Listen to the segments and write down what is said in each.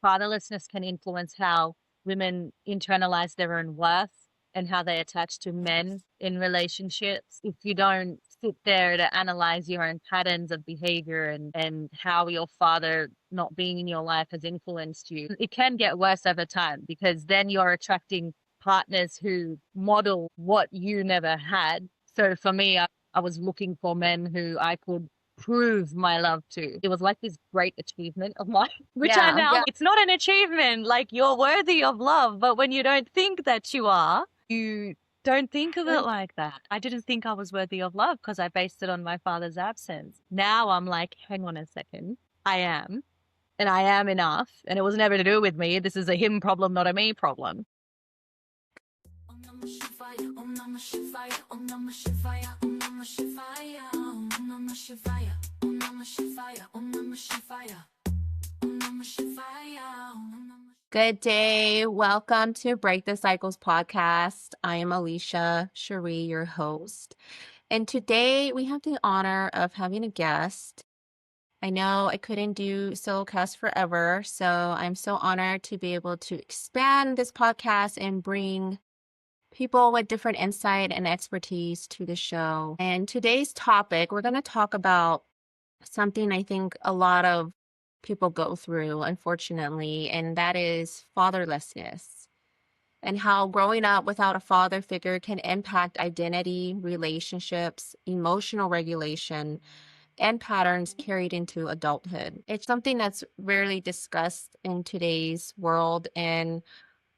fatherlessness can influence how women internalize their own worth and how they attach to men in relationships. If you don't sit there to analyze your own patterns of behavior and how your father not being in your life has influenced you, it can get worse over time because then you're attracting partners who model what you never had. So for me, I was looking for men who I could prove my love to. It was like this great achievement of mine, which I Yeah, now, yeah. it's not an achievement. Like, you're worthy of love, but when you don't think that you are, you don't think of it like that. I didn't think I was worthy of love because I based it on my father's absence. Now I'm like, hang on a second. I am, and I am enough. And it was never to do with me. This is a him problem, not a me problem. Om Namah Shivaya, Om Namah Shivaya, Om Namah Shivaya, Om Namah Shivaya, Om Namah Shivaya, Om Namah Shivaya, Om Namah Shivaya, Om Namah Shivaya, Om Namah. Good day. Welcome to Break the Cycles podcast. I am Alicia Cherie, your host. And today we have the honor of having a guest. I know I couldn't do Soulcast forever, so I'm so honored to be able to expand this podcast and bring people with different insight and expertise to the show. And today's topic, we're going to talk about something I think a lot of people go through, unfortunately, and that is fatherlessness and how growing up without a father figure can impact identity, relationships, emotional regulation, and patterns carried into adulthood. It's something that's rarely discussed in today's world, and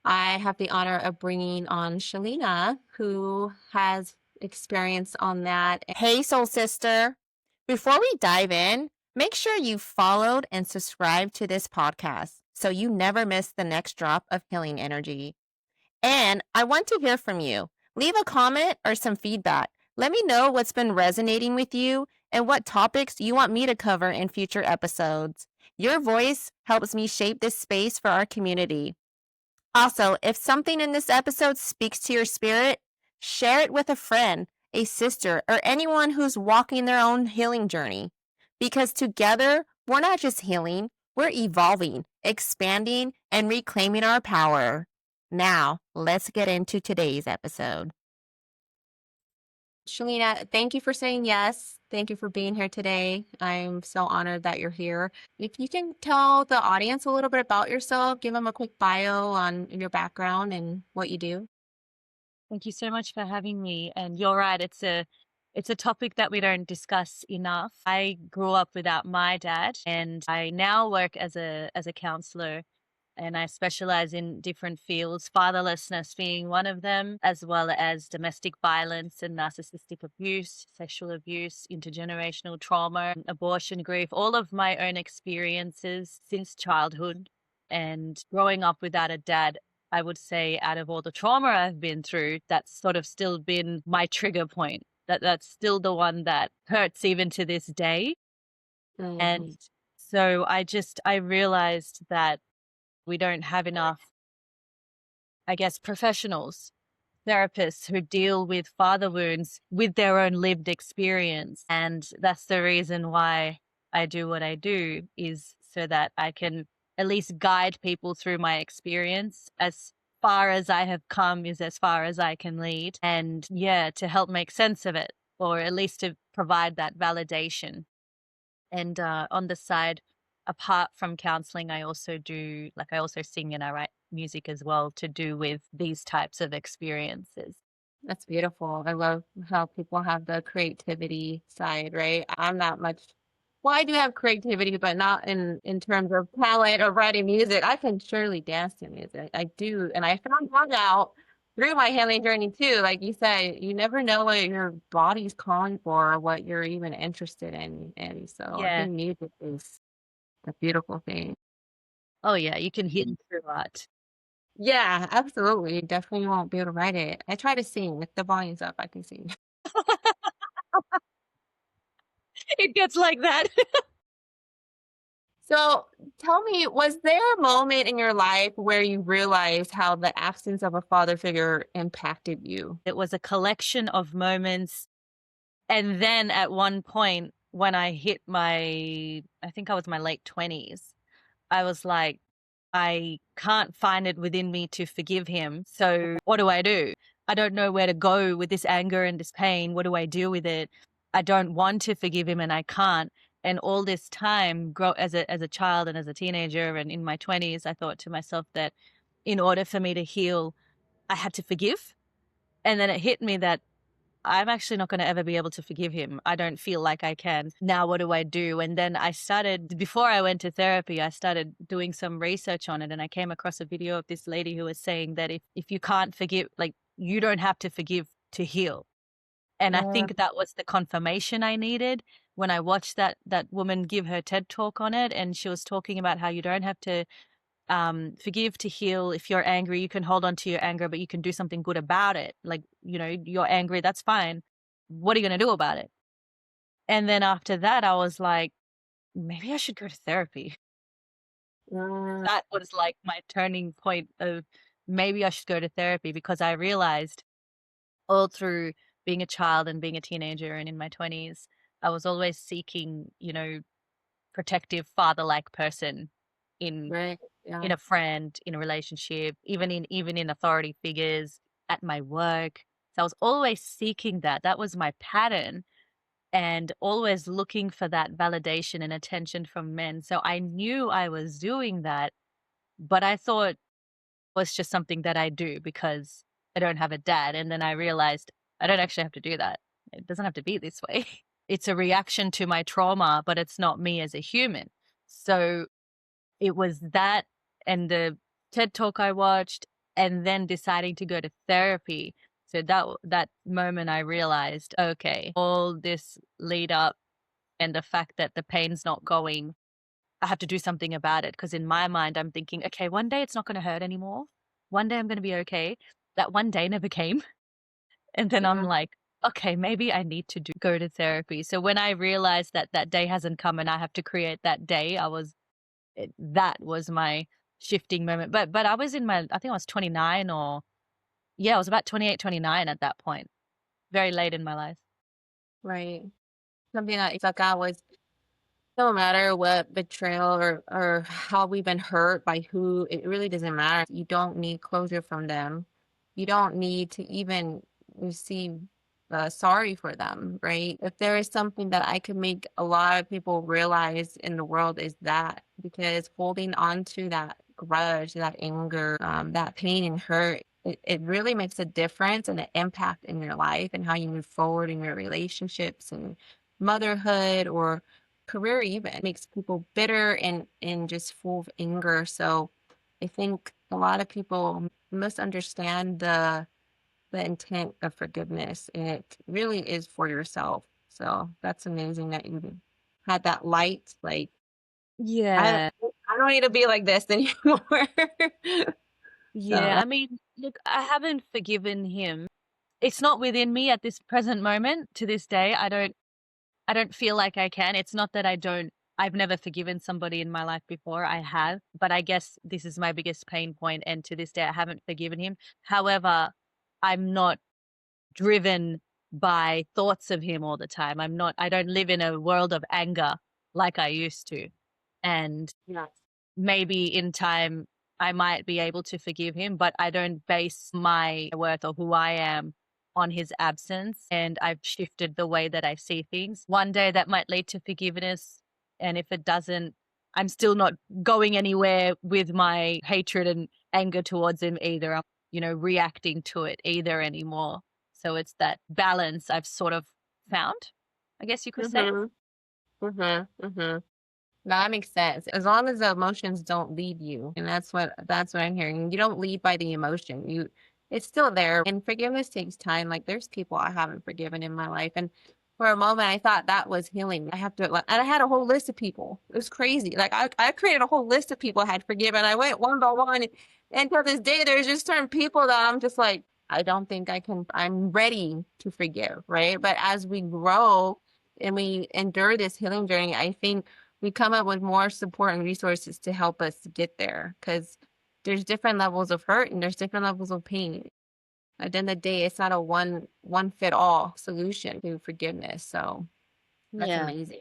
I have the honor of bringing on Shalina, who has experience on that. Hey, soul sister. Before we dive in, make sure you followed and subscribed to this podcast so you never miss the next drop of healing energy. And I want to hear from you. Leave a comment or some feedback. Let me know what's been resonating with you and what topics you want me to cover in future episodes. Your voice helps me shape this space for our community. Also, if something in this episode speaks to your spirit, share it with a friend, a sister, or anyone who's walking their own healing journey. Because together, we're not just healing, we're evolving, expanding, and reclaiming our power. Now, let's get into today's episode. Shalina, thank you for saying yes. Thank you for being here today. I'm so honored that you're here. If you can tell the audience a little bit about yourself, give them a quick bio on your background and what you do. Thank you so much for having me. And you're right, it's a topic that we don't discuss enough. I grew up without my dad, and I now work as a counselor, and I specialize in different fields, fatherlessness being one of them, as well as domestic violence and narcissistic abuse, sexual abuse, intergenerational trauma, abortion, grief, all of my own experiences since childhood. And growing up without a dad, I would say out of all the trauma I've been through, that's sort of still been my trigger point. That's still the one that hurts even to this day. And Mhm. so I realized that we don't have enough, I guess, professionals, therapists who deal with father wounds with their own lived experience. And that's the reason why I do what I do, is so that I can at least guide people through my experience. As far as I have come is as far as I can lead. And yeah, to help make sense of it, or at least to provide that validation. And on the side, apart from counseling, I also I also sing and I write music as well to do with these types of experiences. That's beautiful. I love how people have the creativity side, right? I'm not much. Well, I do have creativity, but not in terms of talent or writing music. I can surely dance to music. I do, and I found that out through my healing journey too. Like you said, you never know what your body's calling for or what you're even interested in. And so I Yeah. think music is a beautiful thing. Oh, yeah. You can heal through art. Yeah, absolutely. Definitely won't be able to write it. I try to sing. If the volume's up, I can sing. It gets like that. So tell me, was there a moment in your life where you realized how the absence of a father figure impacted you? It was a collection of moments. And then at one point, when I hit I think I was my late 20s, I was like, I can't find it within me to forgive him. So what do? I don't know where to go with this anger and this pain. What do I do with it? I don't want to forgive him and I can't. And all this time, grow as a child and as a teenager and in my 20s, I thought to myself that in order for me to heal, I had to forgive. And then it hit me that I'm actually not going to ever be able to forgive him. I don't feel like I can. Now, what do I do? And then I started, before I went to therapy, I started doing some research on it. And I came across a video of this lady who was saying that if you can't forgive, like, you don't have to forgive to heal. And I Yeah. think that was the confirmation I needed when I watched that woman give her TED talk on it. And she was talking about how you don't have to forgive to heal. If you're angry, you can hold on to your anger, but you can do something good about it. Like, you're angry, that's fine. What are you going to do about it? And then after that, I was like, maybe I should go to therapy. Mm, That was like my turning point of maybe I should go to therapy, because I realized all through being a child and being a teenager and in my 20s, I was always seeking, protective father-like person in right. Yeah. in a friend, in a relationship, even in authority figures at my work. So I was always seeking that. That was my pattern, and always looking for that validation and attention from men. So I knew I was doing that, but I thought it was just something that I do because I don't have a dad. And then I realized I don't actually have to do that. It doesn't have to be this way. It's a reaction to my trauma, but it's not me as a human. So it was that and the TED Talk I watched, and then deciding to go to therapy. So that moment I realized, okay, all this lead up and the fact that the pain's not going, I have to do something about it. Because in my mind, I'm thinking, okay, one day it's not going to hurt anymore. One day I'm going to be okay. That one day never came. And then I'm Yeah. like, okay, maybe I need to go to therapy. So when I realized that that day hasn't come and I have to create that day, that was my shifting moment. But I was I think I was 29, or yeah, I was about 28, 29 at that point. Very late in my life. Right. Something that stuck out was no matter what betrayal or how we've been hurt by who, it really doesn't matter. You don't need closure from them. You don't need to even receive sorry for them, right? If there is something that I could make a lot of people realize in the world is that, because holding on to that grudge, that anger, that pain and hurt, it really makes a difference and an impact in your life and how you move forward in your relationships and motherhood or career. Even makes people bitter and just full of anger. So I think a lot of people misunderstand the intent of forgiveness, and it really is for yourself. So that's amazing that you had that light. Like, I Yeah. I don't need to be like this anymore. So Yeah. I mean, look, I haven't forgiven him. It's not within me at this present moment. To this day, I don't feel like I can. It's not that I've never forgiven somebody in my life before. I have, but I guess this is my biggest pain point, and to this day I haven't forgiven him. However, I'm not driven by thoughts of him all the time. I don't live in a world of anger like I used to. And yeah. maybe in time I might be able to forgive him, but I don't base my worth or who I am on his absence. And I've shifted the way that I see things. One day that might lead to forgiveness. And if it doesn't, I'm still not going anywhere with my hatred and anger towards him either. I'm, reacting to it either anymore. So it's that balance I've sort of found, I guess you could say. Mm-hmm. Mm-hmm. Mm-hmm. That makes sense. As long as the emotions don't lead you. And that's what I'm hearing. You don't lead by the emotion. It's still there. And forgiveness takes time. Like, there's people I haven't forgiven in my life. And for a moment I thought that was healing. I have to, like, and I had a whole list of people. It was crazy. Like, I created a whole list of people I had forgiven. I went one by one. And to this day, there's just certain people that I'm just like, I don't think I'm ready to forgive. Right. But as we grow and we endure this healing journey, I think we come up with more support and resources to help us get there, because there's different levels of hurt and there's different levels of pain. At the end of the day, it's not a one fit all solution to forgiveness. So that's Yeah, amazing.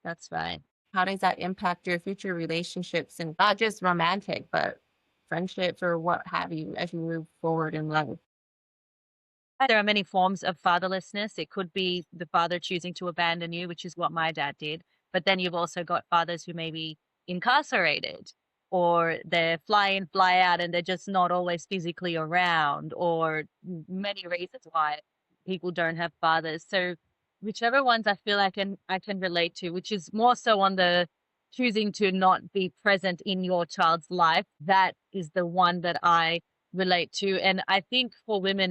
that's right. how does that impact your future relationships, and not just romantic, but friendships or what have you as you move forward in life? There are many forms of fatherlessness. It could be the father choosing to abandon you, which is what my dad did. But then you've also got fathers who may be incarcerated, or they're fly in, fly out, and they're just not always physically around, or many reasons why people don't have fathers. So whichever ones I feel I can relate to, which is more so on the choosing to not be present in your child's life, that is the one that I relate to. And I think for women,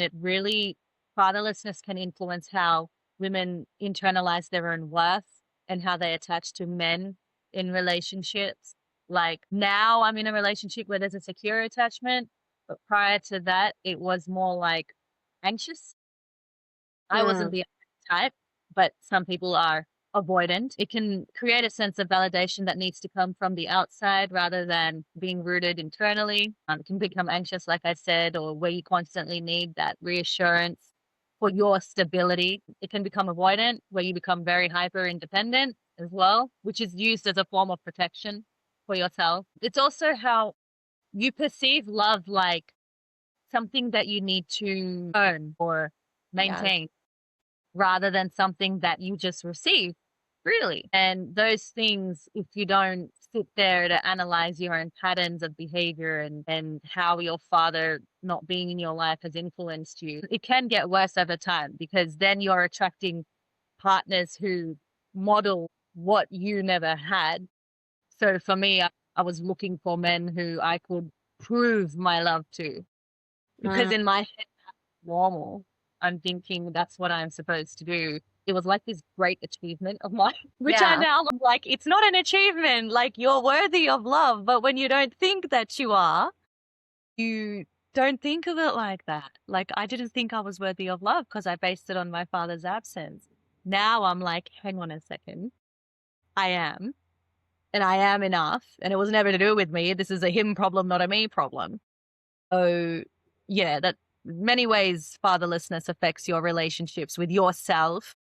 fatherlessness can influence how women internalize their own worth and how they attach to men in relationships. Like now I'm in a relationship where there's a secure attachment, but prior to that, it was more like anxious. I wasn't Mm, the type, but some people are avoidant. It can create a sense of validation that needs to come from the outside rather than being rooted internally. It can become anxious, like I said, or where you constantly need that reassurance for your stability. It can become avoidant, where you become very hyper independent as well, which is used as a form of protection for yourself. It's also how you perceive love like something that you need to earn or yes. maintain rather than something that you just receive freely. And those things, if you don't sit there to analyze your own patterns of behavior and how your father not being in your life has influenced you, it can get worse over time because then you're attracting partners who model what you never had. So for me, I was looking for men who I could prove my love to because Mm, in my normal. I'm thinking that's what I'm supposed to do. It was like this great achievement of mine, which I yeah. now look like it's not an achievement. Like you're worthy of love, but when you don't think that you are, you don't think of it like that. Like I didn't think I was worthy of love because I based it on my father's absence. Now I'm like, hang on a second. I am, and I am enough, and it was never to do with me. This is a him problem, not a me problem. So, yeah, that many ways fatherlessness affects your relationships with yourself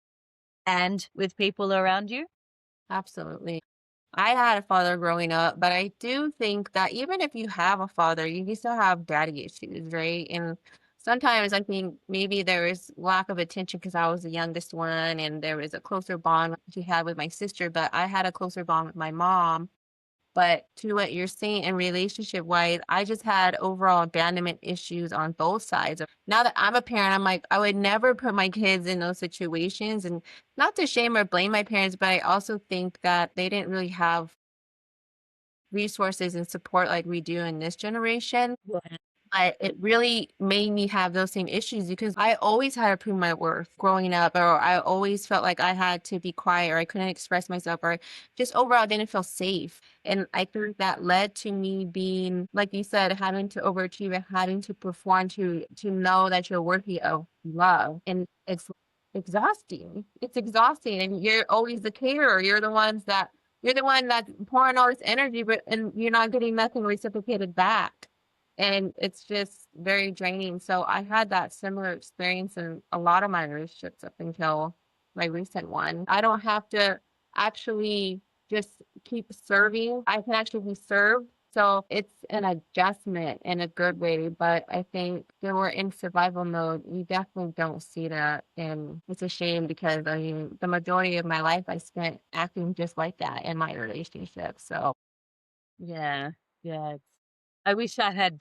and with people around you. Absolutely. I had a father growing up, but I do think that even if you have a father, you can still have daddy issues, right? And sometimes I think maybe there is lack of attention because I was the youngest one and there was a closer bond she had with my sister, but I had a closer bond with my mom. But to what you're saying in relationship wise, I just had overall abandonment issues on both sides. Now that I'm a parent, I'm like, I would never put my kids in those situations. And not to shame or blame my parents, but I also think that they didn't really have resources and support like we do in this generation. Yeah. But it really made me have those same issues because I always had to prove my worth growing up, or I always felt like I had to be quiet, or I couldn't express myself, or just overall didn't feel safe. And I think that led to me being, like you said, having to overachieve and having to perform to know that you're worthy of love. And it's exhausting. It's exhausting. And you're always the carer. You're the one that's pouring all this energy, but and you're not getting nothing reciprocated back. And it's just very draining. So I had that similar experience in a lot of my relationships up until my recent one. I don't have to actually just keep serving. I can actually be served. So it's an adjustment in a good way. But I think when we're in survival mode, you definitely don't see that. And it's a shame because I mean, the majority of my life I spent acting just like that in my relationship. So Yeah. Yeah. I wish I had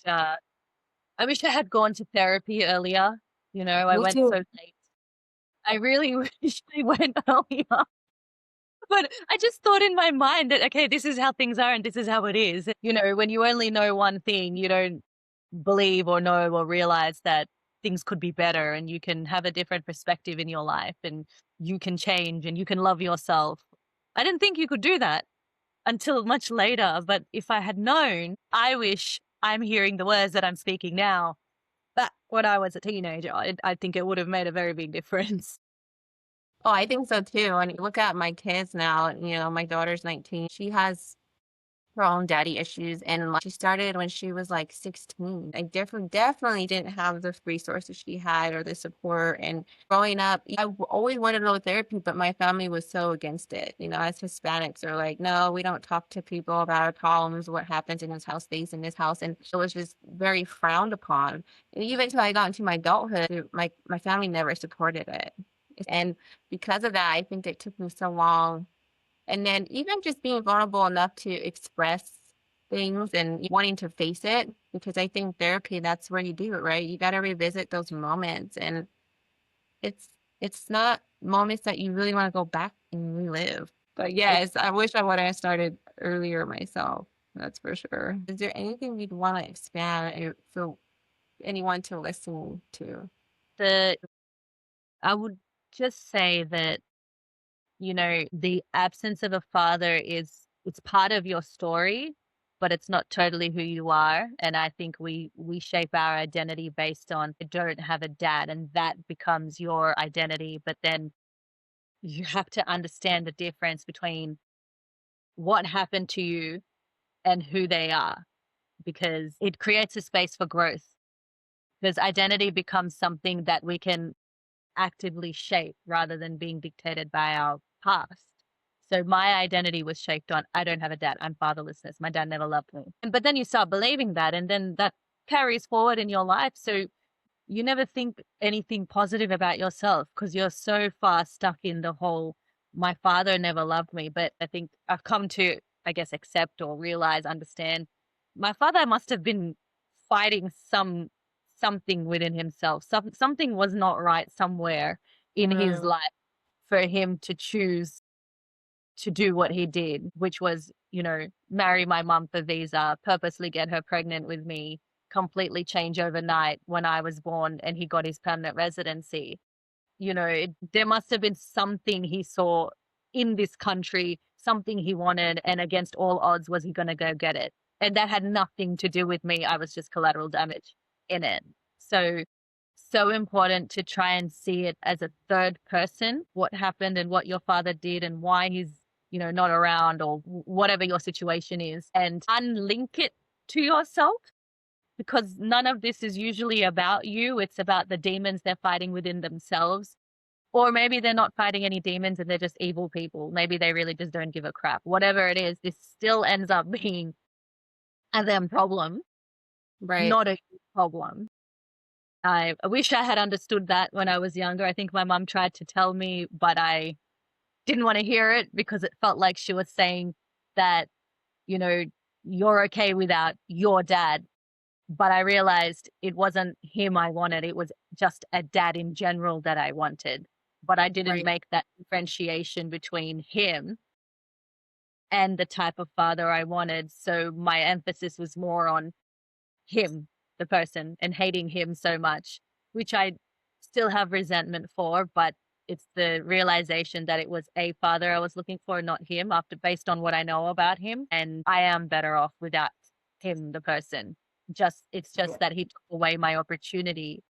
gone to therapy earlier. You know, I me went so too. late. I really wish I went earlier. But I just thought in my mind that, okay, this is how things are and this is how it is. You know, when you only know one thing, you don't believe or know or realize that things could be better and you can have a different perspective in your life and you can change and you can love yourself. I didn't think you could do that until much later. But if I had known, I wish I'm hearing the words that I'm speaking now. Back when I was a teenager, I think it would have made a very big difference. Oh, I think so too. And look at my kids now. You know, my daughter's 19. She has her own daddy issues, and like, she started when she was like 16. I definitely didn't have the resources she had or the support. And growing up, always wanted to go to therapy, but my family was so against it. You know, as Hispanics are like, no, we don't talk to people about our problems. What happens in this house stays in this house, and it was just very frowned upon. And even until I got into my adulthood, my family never supported it. And because of that, I think it took me so long. And then even just being vulnerable enough to express things and wanting to face it, because I think therapy, that's where you do it, right? You got to revisit those moments. And it's it's not moments that you really want to go back and relive. But yes, I wish I would have started earlier myself. That's for sure. Is there anything you'd want to expand for anyone to listen to? I would just say that, the absence of a father it's part of your story, but it's not totally who you are. And I think we shape our identity based on, I don't have a dad, and that becomes your identity. But then you have to understand the difference between what happened to you and who they are, because it creates a space for growth. Because identity becomes something that we can actively shape rather than being dictated by our past. So my identity was shaped on, I don't have a dad, I'm fatherlessness. My dad never loved me. But then you start believing that, and then that carries forward in your life. So you never think anything positive about yourself because you're so far stuck in the whole, my father never loved me. But I think I've come to, I guess, accept or realize, understand, my father must have been fighting something within himself. Something was not right somewhere in his Mm, life for him to choose to do what he did, which was, marry my mum for visa, purposely get her pregnant with me, completely change overnight when I was born and he got his permanent residency. There must have been something he saw in this country, something he wanted, and against all odds was he going to go get it. And that had nothing to do with me. I was just collateral damage in it. So important to try and see it as a third person, what happened and what your father did and why he's, not around, or whatever your situation is, and unlink it to yourself, because none of this is usually about you. It's about the demons they're fighting within themselves. Or maybe they're not fighting any demons and they're just evil people. Maybe they really just don't give a crap. Whatever it is, this still ends up being a them problem, right. not a you problem. I wish I had understood that when I was younger. I think my mom tried to tell me, but I didn't want to hear it because it felt like she was saying that, you know, you're okay without your dad. But I realized it wasn't him I wanted. It was just a dad in general that I wanted. But I didn't Right. make that differentiation between him and the type of father I wanted. So my emphasis was more on him, the person, and hating him so much, which I still have resentment for, but it's the realization that it was a father I was looking for, not him, after based on what I know about him. And I am better off without him, the person. It's just that he took away my opportunity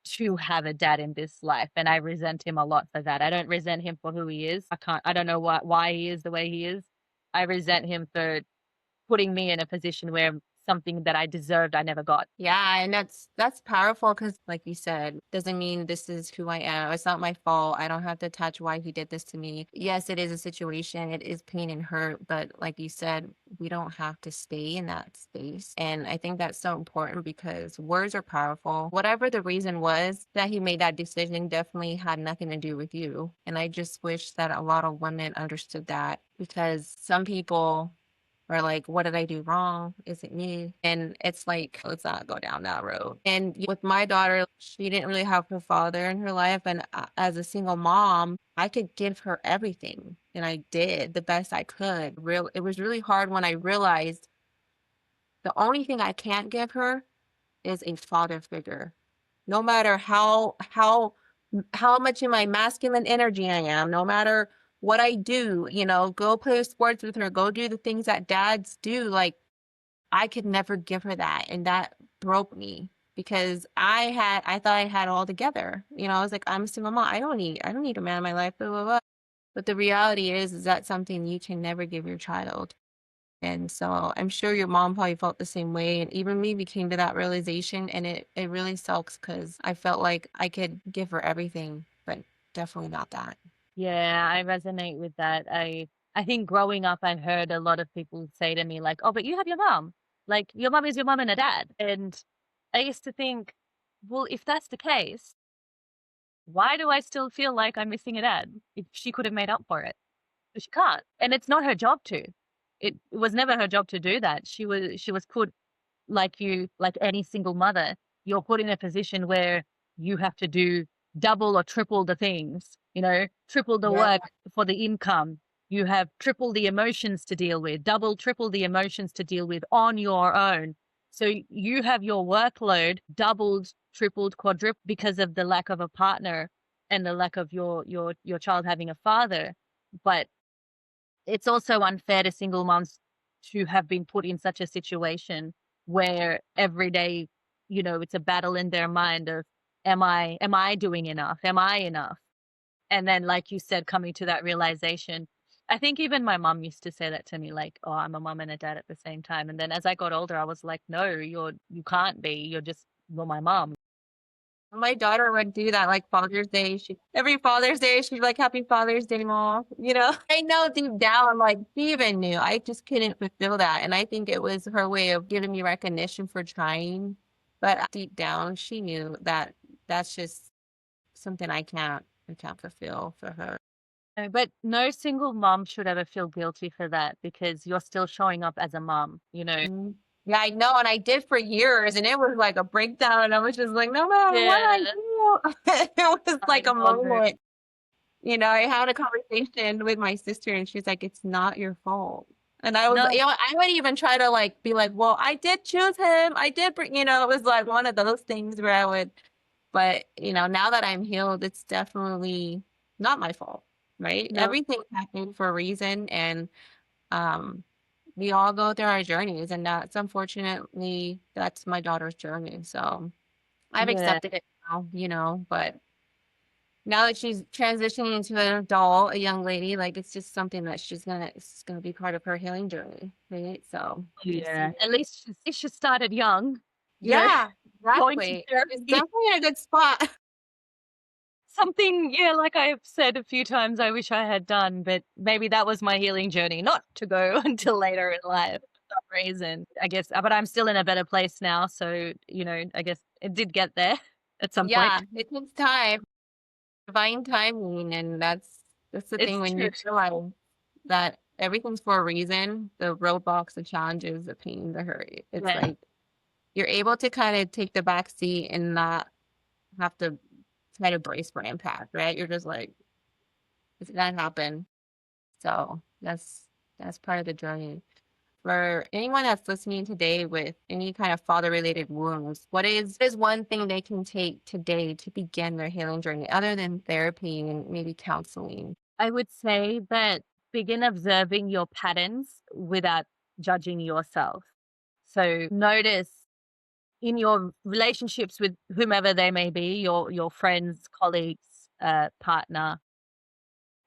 to have a dad in this life. And I resent him a lot for that. I don't resent him for who he is. I don't know why he is the way he is. I resent him for putting me in a position where something that I deserved, I never got. Yeah, and that's powerful because, like you said, doesn't mean this is who I am. It's not my fault. I don't have to attach why he did this to me. Yes, it is a situation. It is pain and hurt, but like you said, we don't have to stay in that space. And I think that's so important because words are powerful. Whatever the reason was that he made that decision definitely had nothing to do with you. And I just wish that a lot of women understood that, because some people or like, what did I do wrong? Is it me? And it's like, let's not go down that road. And with my daughter, she didn't really have her father in her life. And as a single mom, I could give her everything. And I did the best I could. It was really hard when I realized the only thing I can't give her is a father figure. No matter how much in my masculine energy I am, no matter what I do, go play sports with her, go do the things that dads do. Like, I could never give her that. And that broke me because I thought I had it all together. I was like, I'm a single mom. I don't need a man in my life, blah, blah, blah. But the reality is that something you can never give your child. And so I'm sure your mom probably felt the same way. And even me, we came to that realization, and it really sucks because I felt like I could give her everything, but definitely not that. Yeah, I resonate with that. I think growing up, I heard a lot of people say to me like, "Oh, but you have your mom. Like your mom is your mom and a dad." And I used to think, well, if that's the case, why do I still feel like I'm missing a dad if she could have made up for it? But she can't, and it's not her job to. It was never her job to do that. She was put like any single mother, you're put in a position where you have to do double or triple the things, triple the Yeah. work for the income. You have triple the emotions to deal with, double, triple the emotions to deal with on your own. So you have your workload doubled, tripled, quadrupled because of the lack of a partner and the lack of your child having a father. But it's also unfair to single moms to have been put in such a situation where every day, it's a battle in their mind of, am I doing enough? Am I enough? And then, like you said, coming to that realization. I think even my mom used to say that to me, like, "Oh, I'm a mom and a dad at the same time." And then as I got older, I was like, "No, you can't be. You're my mom." My daughter would do that, like Father's Day. Every Father's Day, she'd be like, "Happy Father's Day, Mom." I know deep down, like, she even knew. I just couldn't fulfill that. And I think it was her way of giving me recognition for trying. But deep down, she knew that that's just something I can't fulfill for her. No, but no single mom should ever feel guilty for that because you're still showing up as a mom. Mhm. Yeah, I know. And I did for years, and it was like a breakdown. And I was just like, no matter what I Yeah, do, it was I like a know. moment. I had a conversation with my sister, and she's like, "It's not your fault." And I was, No, I would even try to like be like, "Well, I did choose him. I did bring," it was like one of those things where I would, but now that I'm healed, it's definitely not my fault, right? no, Everything happened for a reason, and um, we all go through our journeys, and that's my daughter's journey. So I've yeah, accepted it now, but now that she's transitioning into an adult, a young lady, like it's just something that it's gonna be part of her healing journey, right? So we'll yeah. see. At least she started young, you know, Yeah, going to exactly. It's therapy. definitely in a good spot. Something, yeah, like I've said a few times, I wish I had done, but maybe that was my healing journey, not to go until later in life for some reason, I guess. But I'm still in a better place now. So, I guess it did get there at some point. Yeah, it takes time, divine timing, and that's the thing It's when true. you realize that everything's for a reason. The roadblocks, the challenges, the pain, the hurt. It's Yeah. like you're able to kind of take the back seat and not have to try to brace for impact, right? You're just like, it's gonna happen. So that's part of the journey. For anyone that's listening today with any kind of father related wounds, what is one thing they can take today to begin their healing journey other than therapy and maybe counseling? I would say that begin observing your patterns without judging yourself. So notice in your relationships with whomever they may be, your friends, colleagues, partner,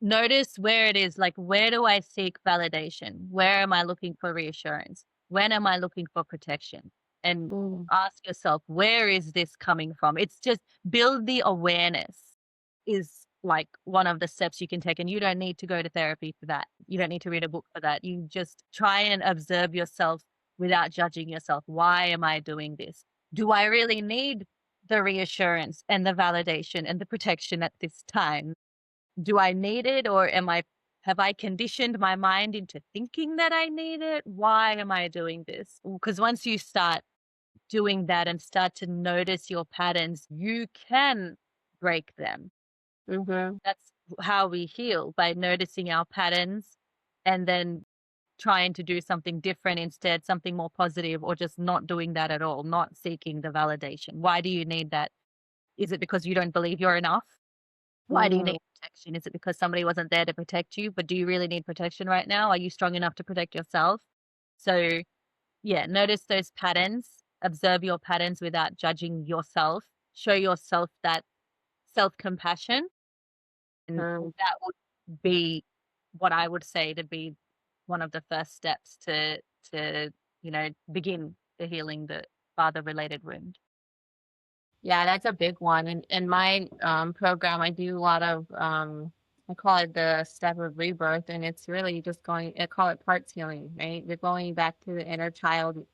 notice where it is, like, where do I seek validation? Where am I looking for reassurance? When am I looking for protection? And Mm, ask yourself, where is this coming from? It's just build the awareness is like one of the steps you can take. And you don't need to go to therapy for that. You don't need to read a book for that. You just try and observe yourself without judging yourself. Why am I doing this? Do I really need the reassurance and the validation and the protection at this time? Do I need it, or have I conditioned my mind into thinking that I need it? Why am I doing this? Because once you start doing that and start to notice your patterns, you can break them. mm-hmm, That's how we heal, by noticing our patterns and then trying to do something different instead, something more positive, or just not doing that at all, not seeking the validation. Why do you need that? Is it because you don't believe you're enough? Why do you mm, need protection? Is it because somebody wasn't there to protect you? But do you really need protection right now? Are you strong enough to protect yourself? So, yeah, notice those patterns, observe your patterns without judging yourself, show yourself that self compassion. And mm, that would be what I would say to be one of the first steps to begin the healing the father related wound. Yeah, that's a big one. And in my program, I do a lot of I call it the step of rebirth, and it's really just I call it parts healing, right? We're going back to the inner child,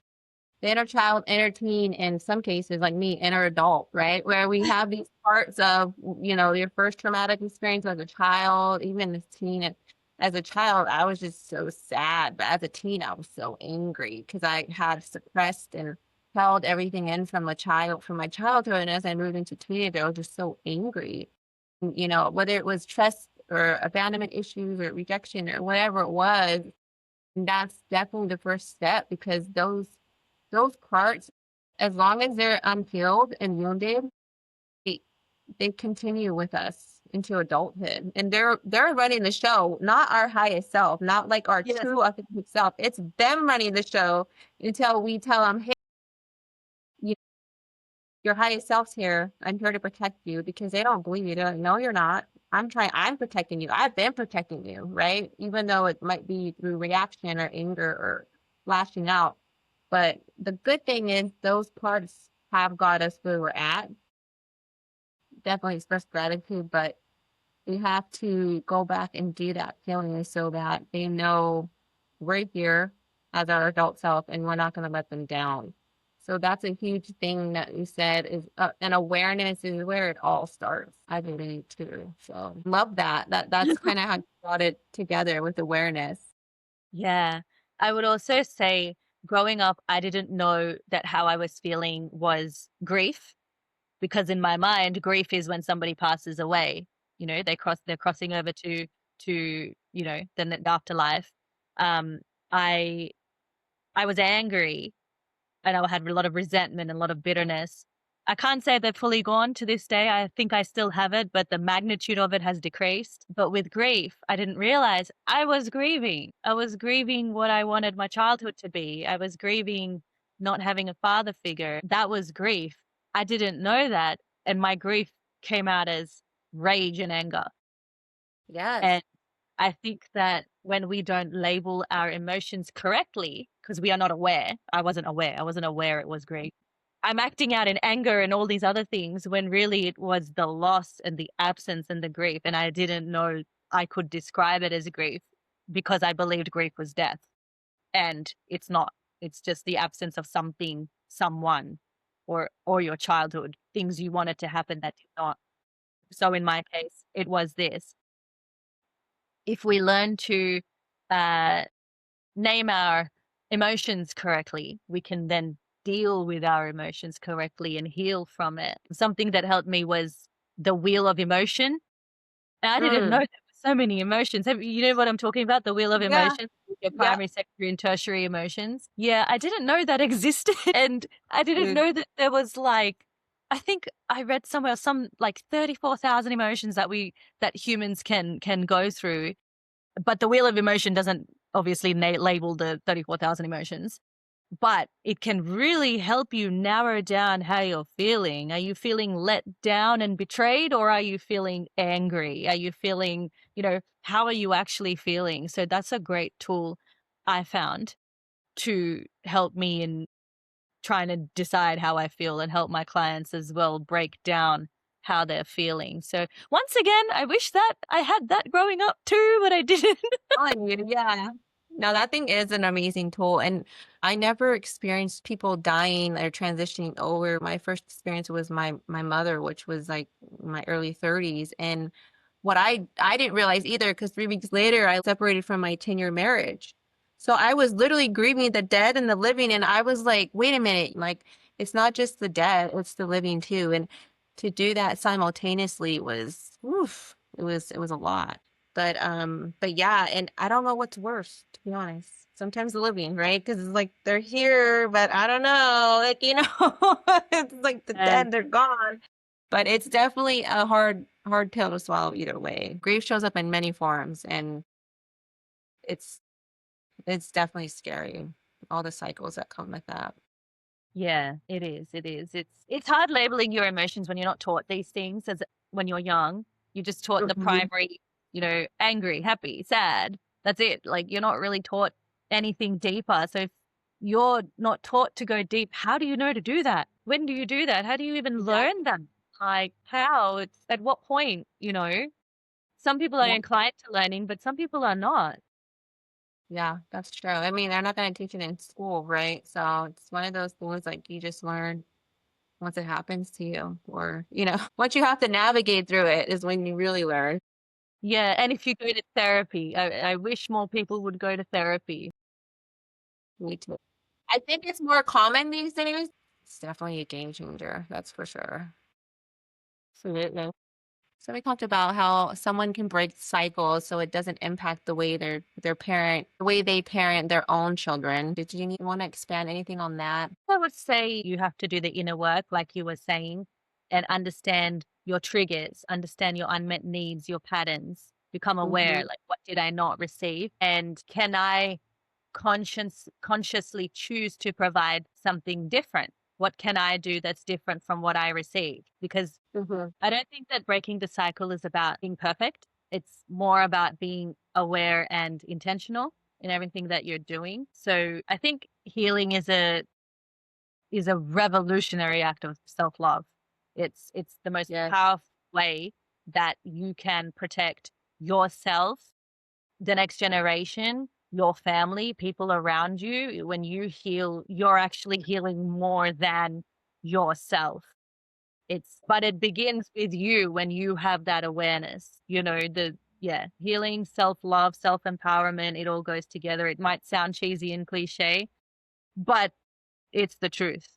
inner teen, in some cases, like me, inner adult, right? Where we have these parts of, your first traumatic experience as a child, even as teen. As a child, I was just so sad, but as a teen, I was so angry because I had suppressed and held everything in from my childhood. And as I moved into teenager, I was just so angry. Whether it was trust or abandonment issues or rejection or whatever it was, that's definitely the first step, because those parts, as long as they're unhealed and wounded, they, they continue with us into adulthood. And they're running the show, not our highest self, not like our Yes. true authentic self. It's them running the show until we tell them, hey, your highest self's here. I'm here to protect you, because they don't believe you. They're like, no, you're not. I'm protecting you. I've been protecting you, right? Even though it might be through reaction or anger or lashing out. But the good thing is those parts have got us where we're at. Definitely express gratitude, but we have to go back and do that healing so that they know we're here as our adult self and we're not going to let them down. So that's a huge thing that you said, is an awareness is where it all starts, I believe, too. So love that's kind of how you brought it together with awareness. Yeah. I would also say growing up, I didn't know that how I was feeling was grief, because in my mind, grief is when somebody passes away. They're crossing over to the afterlife. Um, I I was angry, and I had a lot of resentment and a lot of bitterness. I can't say they're fully gone to this day. I think I still have it, but the magnitude of it has decreased. But with grief, I didn't realize I was grieving. I was grieving what I wanted my childhood to be. I was grieving not having a father figure. That was grief. I didn't know that. And my grief came out as rage and anger. Yes. And I think that when we don't label our emotions correctly, because we are not aware, I wasn't aware. I wasn't aware it was grief. I'm acting out in anger and all these other things when really it was the loss and the absence and the grief. And I didn't know I could describe it as grief because I believed grief was death. And it's not. It's just the absence of something, someone, or your childhood, things you wanted to happen that did not. So in my case, it was this. If we learn to uh, name our emotions correctly, we can then deal with our emotions correctly and heal from it. Something that helped me was the wheel of emotion. And I didn't know Mm. there were so many emotions. You know what I'm talking about? The wheel of Yeah. emotions, your Yeah. primary, secondary, and tertiary emotions. Yeah, I didn't know that existed. And I didn't Dude. know that there was I think I read somewhere some like 34,000 emotions that humans can go through. But the wheel of emotion doesn't obviously label the 34,000 emotions, but it can really help you narrow down how you're feeling. Are you feeling let down and betrayed, or are you feeling angry? Are you feeling, how are you actually feeling? So that's a great tool I found to help me in trying to decide how I feel and help my clients as well break down how they're feeling. So once again, I wish that I had that growing up too, but I didn't. Telling you, yeah. No, that thing is an amazing tool. And I never experienced people dying or transitioning over. My first experience was my mother, which was like my early 30s. And what I didn't realize either, because 3 weeks later I separated from my 10-year marriage. So I was literally grieving the dead and the living. And I was like, wait a minute, like it's not just the dead, it's the living too. And to do that simultaneously was, oof, it was a lot. But yeah, and I don't know what's worse, to be honest. Sometimes the living, right? Because it's like they're here, but I don't know. Like, it's like the And dead, they're gone. But it's definitely a hard pill to swallow either way. Grief shows up in many forms, and it's it's definitely scary. All the cycles that come with that. yeah, it is. It is. It's hard labeling your emotions when you're not taught these things as when you're young. You're just taught the Mhm. primary, angry, happy, sad. That's it. Like, you're not really taught anything deeper. So if you're not taught to go deep, how do you know to do that? When do you do that? How do you even Exactly. learn that? Like, how? It's at what point, Some people are Yeah. inclined to learning, but some people are not. Yeah, that's true. I mean, they're not going to teach it in school, right? So it's one of those things like you just learn once it happens to you, or, once you have to navigate through it is when you really learn. Yeah, and if you go to therapy, I wish more people would go to therapy. Me too. I think it's more common these days. It's definitely a game changer. That's for sure. Absolutely. So we talked about how someone can break cycles so it doesn't impact the way the way they parent their own children. Did you want to expand anything on that? I would say you have to do the inner work, like you were saying, and understand your triggers, understand your unmet needs, your patterns, become aware, Mm-hmm. like, what did I not receive? And can I consciously choose to provide something different? What can I do that's different from what I received? Because Mm-hmm. I don't think that breaking the cycle is about being perfect. It's more about being aware and intentional in everything that you're doing. So I think healing is a revolutionary act of self-love. It's the most Yes. powerful way that you can protect yourself, the next generation, your family, people around you. When you heal, you're actually healing more than yourself. But it begins with you when you have that awareness, healing, self-love, self-empowerment, it all goes together. It might sound cheesy and cliche, but it's the truth.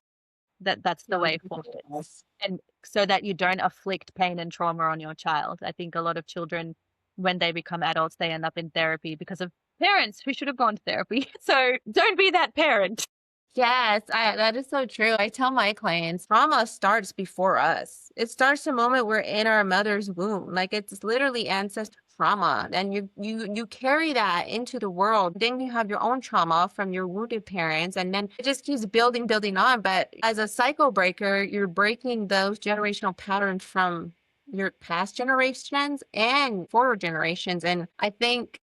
That's the way forward. Yes. And so that you don't afflict pain and trauma on your child. I think a lot of children, when they become adults, they end up in therapy because of parents who should have gone to therapy. So don't be that parent. Yes, that is so true. I tell my clients, trauma starts before us. It starts the moment we're in our mother's womb. Like it's literally ancestral trauma, and you carry that into the world. Then you have your own trauma from your wounded parents, and then it just keeps building, building on. But as a cycle breaker, you're breaking those generational patterns from your past generations and forward generations. And I think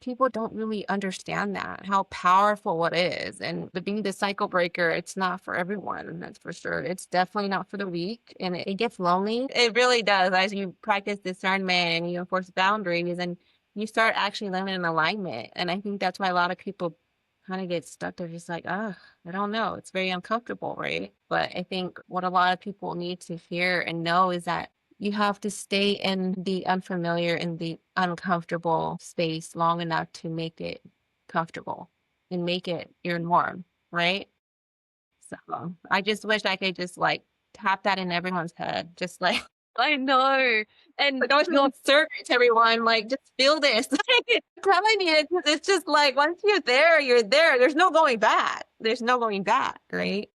people don't really understand that, how powerful it is. And the being the cycle breaker, it's not for everyone, that's for sure. It's definitely not for the weak. And it gets lonely. It really does. As you practice discernment and you enforce boundaries and you start actually living in alignment. And I think that's why a lot of people kind of get stuck. They're just like, oh, I don't know. It's very uncomfortable, right? But I think what a lot of people need to hear and know is that you have to stay in the unfamiliar, in the uncomfortable space long enough to make it comfortable and make it your norm, right? So I just wish I could just like tap that in everyone's head. Just like, I know. And don't you're insert it to everyone, like just feel this. I'm telling you, it's just like once you're there, you're there. There's no going back. There's no going back, right?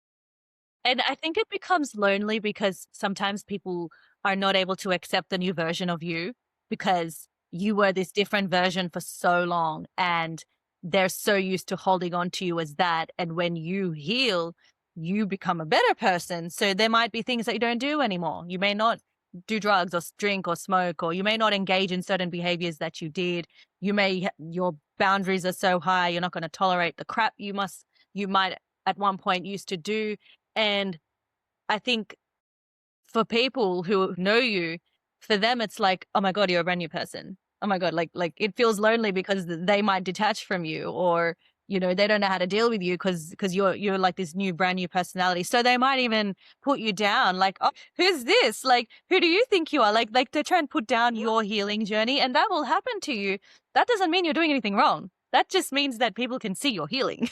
And I think it becomes lonely because sometimes people are not able to accept the new version of you because you were this different version for so long and they're so used to holding on to you as that. And when you heal, you become a better person. So there might be things that you don't do anymore. You may not do drugs or drink or smoke, or you may not engage in certain behaviors that you did. Your boundaries are so high, you're not going to tolerate the crap you might at one point used to do. And I think for people who know you, for them, it's like, oh my God, you're a brand new person. Oh my God, like it feels lonely because they might detach from you, or, they don't know how to deal with you because you're like this new, brand new personality. So they might even put you down like, oh, who's this? Like, who do you think you are? Like they try and put down your healing journey, and that will happen to you. That doesn't mean you're doing anything wrong. That just means that people can see your healing.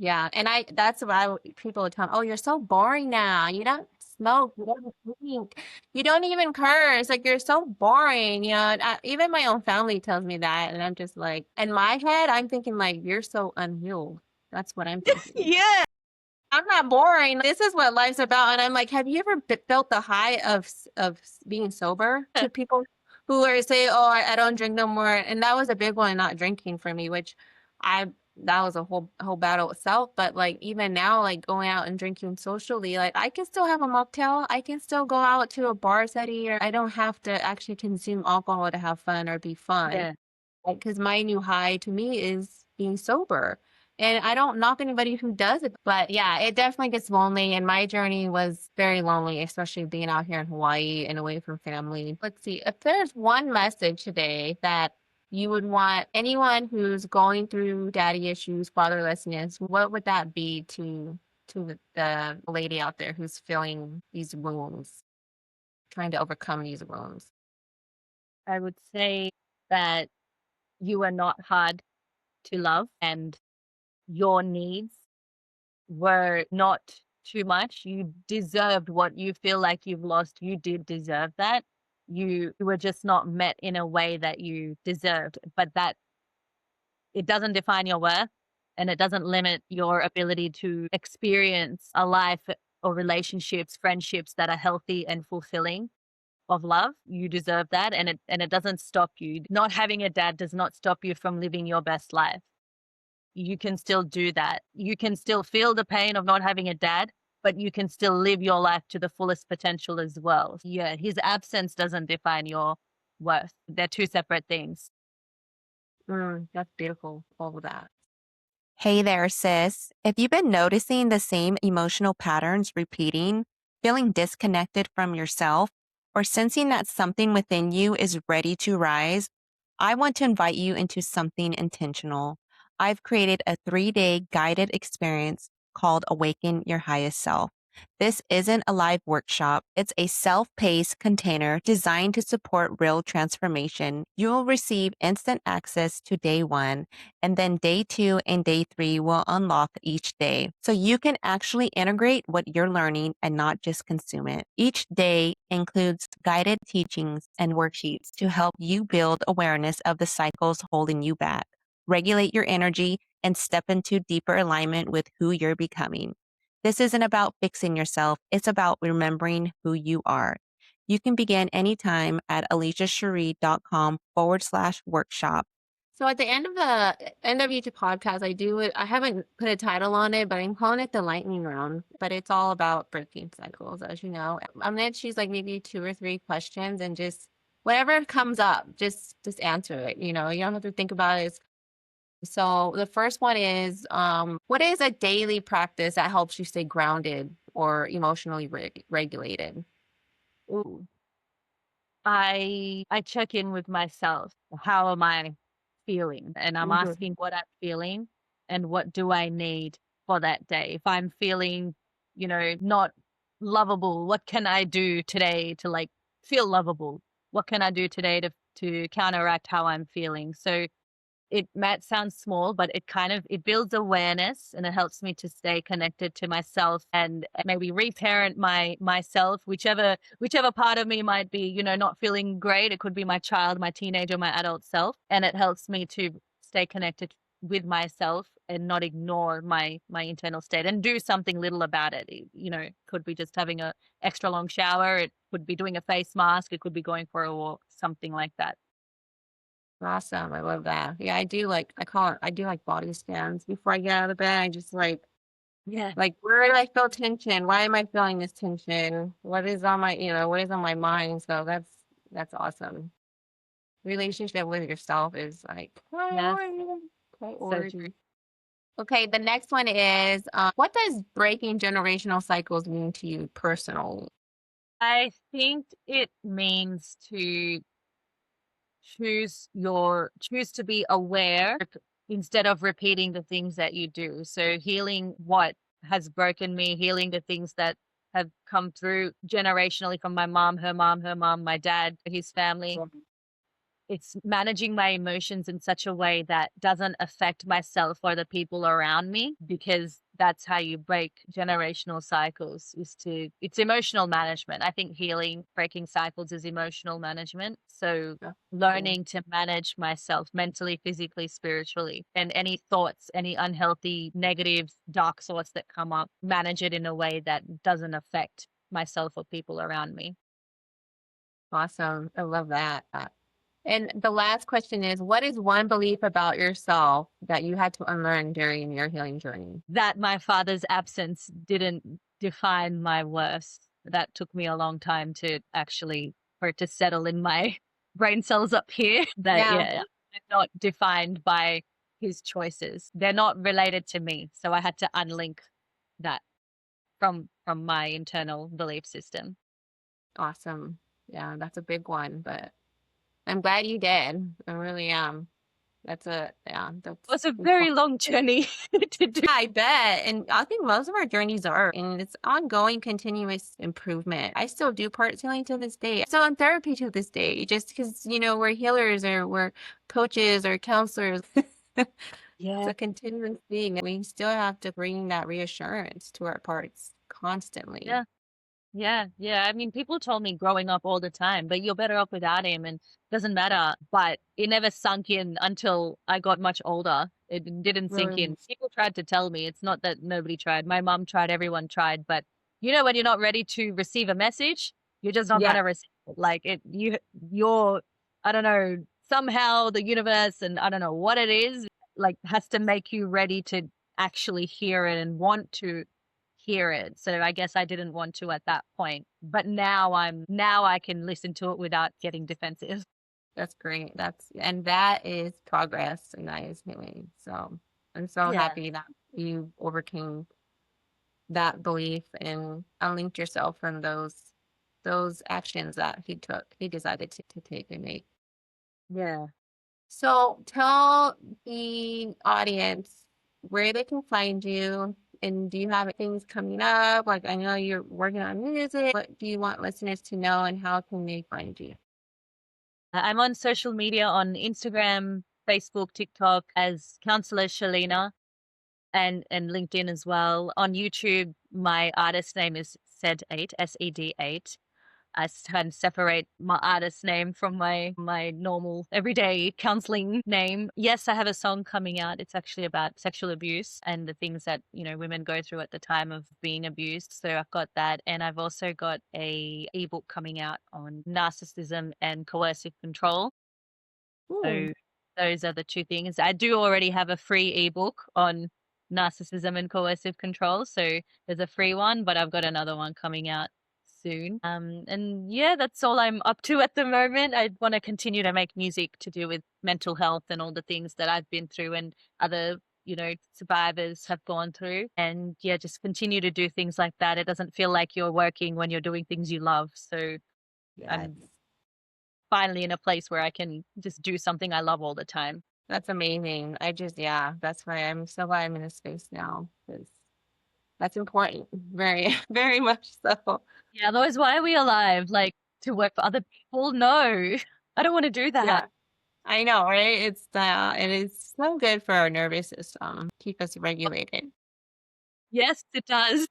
Yeah, and that's why people would tell me, "Oh, you're so boring now. You don't smoke, you don't drink, you don't even curse. Like you're so boring." And even my own family tells me that, and I'm just like, in my head, I'm thinking like, "You're so unhealed." That's what I'm thinking. Yeah. I'm not boring. This is what life's about. And I'm like, have you ever felt the high of being sober to people who are say, oh, I don't drink no more. And that was a big one, not drinking for me, which I, that was a whole battle itself. But like, even now, like going out and drinking socially, like I can still have a mocktail. I can still go out to a bar setting, or I don't have to actually consume alcohol to have fun or be fun. Yeah. Because my new high to me is being sober. And I don't knock anybody who does it, but yeah, it definitely gets lonely. And my journey was very lonely, especially being out here in Hawaii and away from family. Let's see, if there's one message today that you would want anyone who's going through daddy issues, fatherlessness, what would that be to the lady out there who's feeling these wounds, trying to overcome these wounds? I would say that you are not hard to love and your needs were not too much. You deserved what you feel like you've lost. You did deserve that. You were just not met in a way that you deserved, but that it doesn't define your worth and it doesn't limit your ability to experience a life or relationships, friendships that are healthy and fulfilling of love. You deserve that and it doesn't stop you. Not having a dad does not stop you from living your best life. You can still do that. You can still feel the pain of not having a dad, but you can still live your life to the fullest potential as well. Yeah, his absence doesn't define your worth. They're two separate things. That's beautiful, all of that. Hey there, sis. If you've been noticing the same emotional patterns repeating, feeling disconnected from yourself, or sensing that something within you is ready to rise, I want to invite you into something intentional. I've created a 3-day guided experience called Awaken Your Highest Self. This isn't a live workshop. It's a self-paced container designed to support real transformation. You will receive instant access to day 1, and then day 2 and day 3 will unlock each day. So you can actually integrate what you're learning and not just consume it. Each day includes guided teachings and worksheets to help you build awareness of the cycles holding you back, regulate your energy, and step into deeper alignment with who you're becoming. This isn't about fixing yourself. It's about remembering who you are. You can begin anytime at aliciacherie.com/workshop. So at the end of each podcast, I do it. I haven't put a title on it, but I'm calling it the lightning round. But it's all about breaking cycles, as you know. I'm gonna choose like maybe 2 or 3 questions and just whatever comes up, just answer it. You know, you don't have to think about it. So the first one is, what is a daily practice that helps you stay grounded or emotionally regulated? Ooh. I check in with myself. How am I feeling? And I'm Mhm. asking what I'm feeling and what do I need for that day. If I'm feeling, not lovable, what can I do today to like feel lovable? What can I do today to counteract how I'm feeling? So it might sound small, but it builds awareness and it helps me to stay connected to myself and maybe reparent myself, whichever part of me might be, not feeling great. It could be my child, my teenager, my adult self. And it helps me to stay connected with myself and not ignore my internal state and do something little about it. It could be just having a extra long shower. It could be doing a face mask. It could be going for a walk, something like that. Awesome. I love that. Yeah, I do like body scans before I get out of bed. I just Yeah. like, where do I feel tension? Why am I feeling this tension? What is on my mind? So that's awesome. Relationship with yourself is like Yes. So priority. true. Okay, the next one is, what does breaking generational cycles mean to you personally? I think it means to choose to be aware instead of repeating the things that you do. So healing what has broken me, healing the things that have come through generationally from my mom, her mom, my dad, his family. It's managing my emotions in such a way that doesn't affect myself or the people around me, because that's how you break generational cycles. It's emotional management. I think healing breaking cycles is emotional management. So Yeah. learning to manage myself mentally, physically, spiritually, and any thoughts, any unhealthy, negative, dark thoughts that come up, manage it in a way that doesn't affect myself or people around me. Awesome. I love that. And the last question is, what is one belief about yourself that you had to unlearn during your healing journey? That my father's absence didn't define my worth. That took me a long time to actually for it to settle in my brain cells up here. That Yeah. yeah. I'm not defined by his choices. They're not related to me. So I had to unlink that from my internal belief system. Awesome. Yeah, that's a big one, but I'm glad you did. I really am. That's It was a very long journey to do. I bet. And I think most of our journeys are, and it's ongoing, continuous improvement. I still do part healing to this day. Still in therapy to this day, just because, we're healers or we're coaches or counselors. It's Yeah. a continuous thing. We still have to bring that reassurance to our parts constantly. Yeah. Yeah, yeah. I mean, people told me growing up all the time, but you're better off without him and doesn't matter. But it never sunk in until I got much older. It didn't sink in. People tried to tell me. It's not that nobody tried. My mom tried, everyone tried. But when you're not ready to receive a message, you're just not Yeah, gonna receive it. Like you're, I don't know, somehow the universe and I don't know what it is, like has to make you ready to actually hear it and want to hear it. So I guess I didn't want to at that point. But now I can listen to it without getting defensive. that's great. That is progress and that is healing. So I'm so Yeah. happy that you overcame that belief and unlinked yourself from those actions that he decided to take and make. Yeah. So tell the audience where they can find you, and do you have things coming up? Like, I know you're working on music. What do you want listeners to know, and how can they find you? I'm on social media on Instagram, Facebook, TikTok as Counsellor Shalina and LinkedIn as well. On YouTube, my artist name is Sed8, SED8. I try and separate my artist name from my normal everyday counseling name. Yes, I have a song coming out. It's actually about sexual abuse and the things that, women go through at the time of being abused. So I've got that. And I've also got a ebook coming out on narcissism and coercive control. Ooh, So those are the two things. I do already have a free ebook on narcissism and coercive control. So there's a free one, but I've got another one coming out soon. And yeah, that's all I'm up to at the moment. I want to continue to make music to do with mental health and all the things that I've been through and other, survivors have gone through. And yeah, just continue to do things like that. It doesn't feel like you're working when you're doing things you love. So yes. I'm finally in a place where I can just do something I love all the time. That's amazing. Yeah, that's why I'm so glad I'm in this space now, because that's important. Very, very much so. Yeah, otherwise, why are we alive? Like to work for other people? No, I don't want to do that. Yeah, I know, right? It is so good for our nervous system, keep us regulated. Yes, it does.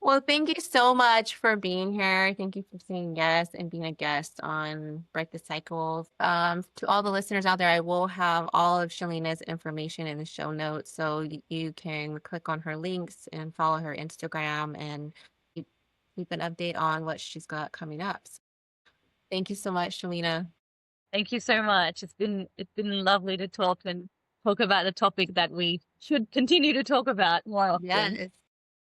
Well, thank you so much for being here. Thank you for saying yes and being a guest on Break the Cycles. To all the listeners out there, I will have all of Shalina's information in the show notes, so you can click on her links and follow her Instagram and keep an update on what she's got coming up. So thank you so much, Shalina. Thank you so much. It's been lovely to talk about the topic that we should continue to talk about more often. Yes.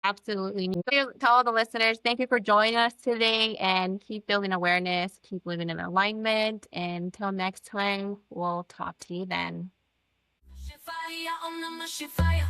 Absolutely. To all the listeners, thank you for joining us today, and keep building awareness, keep living in alignment. And until next time, we'll talk to you then. Shifaya, Om Namah Shifaya.